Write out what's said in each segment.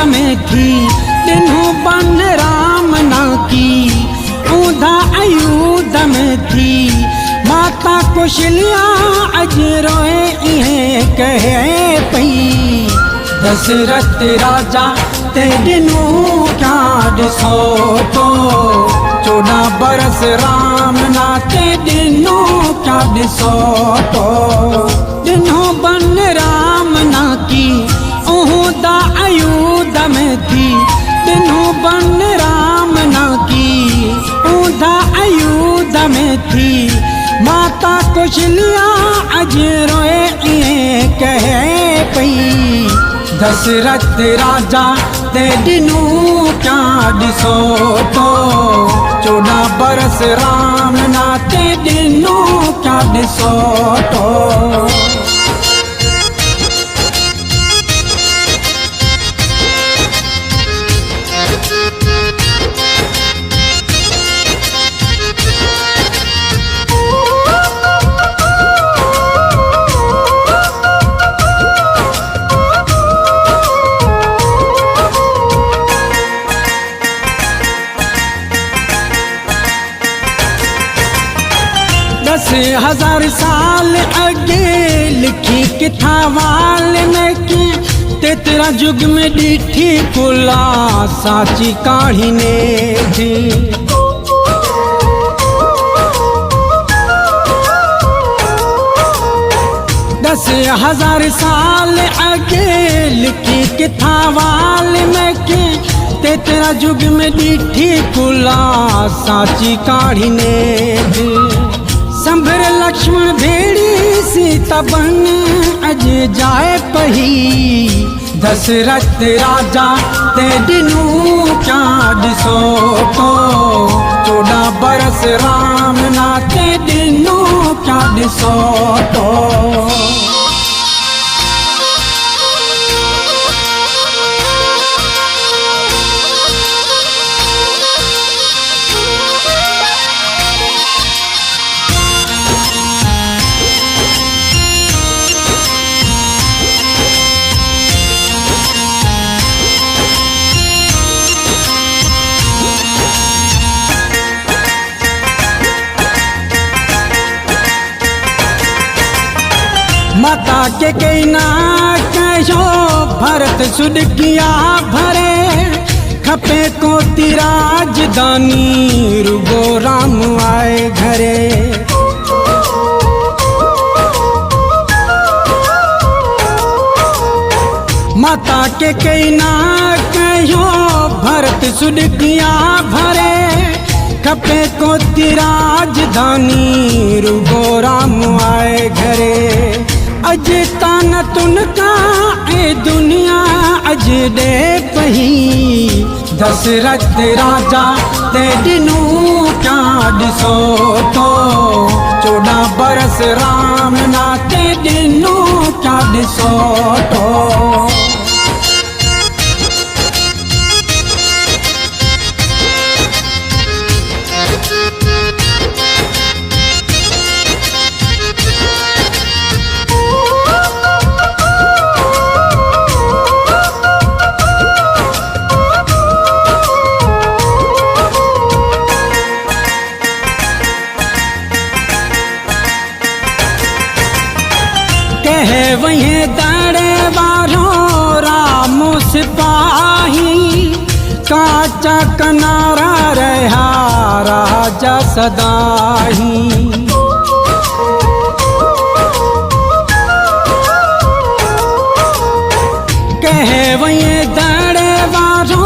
में थी दिनों बन राम ना की ऊंधा अयूध में थी माता कौशल्या अज रोए इहें कहे पई दशरथ राजा ते दिनों क्या दिसो तो 14 बरस राम नाते दिनों क्या दिसो तो दिनों बन राम ना की ऊंधा अयूध में थी दिनों बन राम ना की ऊंधा अयूध में थी माता कौशल्या अज रोए इहें कहे पई दशरथ राजा ते दिनों क्या दिसो तो 14 बरस राम नाते दिनों क्या दिसो तो हजार साल अगे लिखी किथा वाल्मीकि ते तेरा युग में डिठी कुला साची कहानी ने थी 10,000 साल अगे लिखी किथा वाल्मीकि ते तेरा युग में डिठी कुला साची कहानी ने थी संभर लक्ष्मण भेड़ी सीता बन अज जाए पही दशरथ राजा ते दिनों क्या दिसो तो 14 बरस राम नाते दिनों क्या दिसो तो माता के कई ना कहो भरत सुध किया भरे खपे को राजधानी रुगो राम आए घरे माता के कई ना कहो भरत सुध किया भरे खपे को राजधानी रुगो राम आए घरे अज तान तुनका ए दुनिया अज दे पही दशरथ राजा ते दिनों क्या दिसो तो 14 बरस राम नाते दिनों क्या दिसो तो कहे वही दाड़े बारो राम सिपाही काचा कनारा रहा राजा सदाही कहे वही दाड़े बारो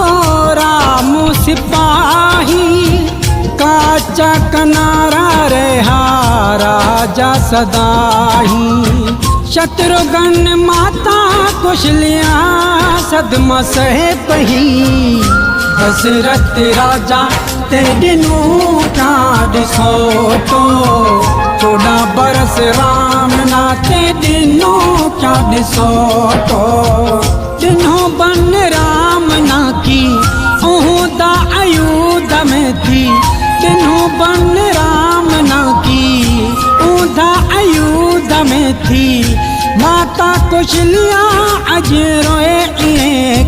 राम सिपाही काचा कनारा रहा राजा सदाही शत्रुघ्न माता कौशल्या सदमा सहे पही दशरथ राजा ते दिनों क्या दिसो तो 14 बरस राम नाते दिनों क्या दिसो तो दिनों बन राम ना की ऊंधा अयूध में थी दिनों बन राम ना की ऊंधा अयूध में थी माता कौशल्या अज रोए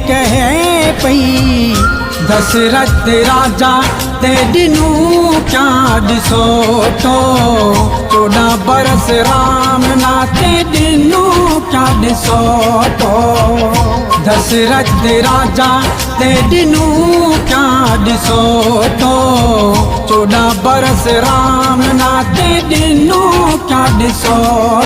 कहे दशरथ राजा ते ॾिनू क्या ॾिसो तो 14 बरस राम नाते ॾिनू क्या ॾिसो तो दशरथ राजा ते ॾिनू क्या ॾिसो तो 14 बरस राम नाते ॾिनू क्या ॾिसो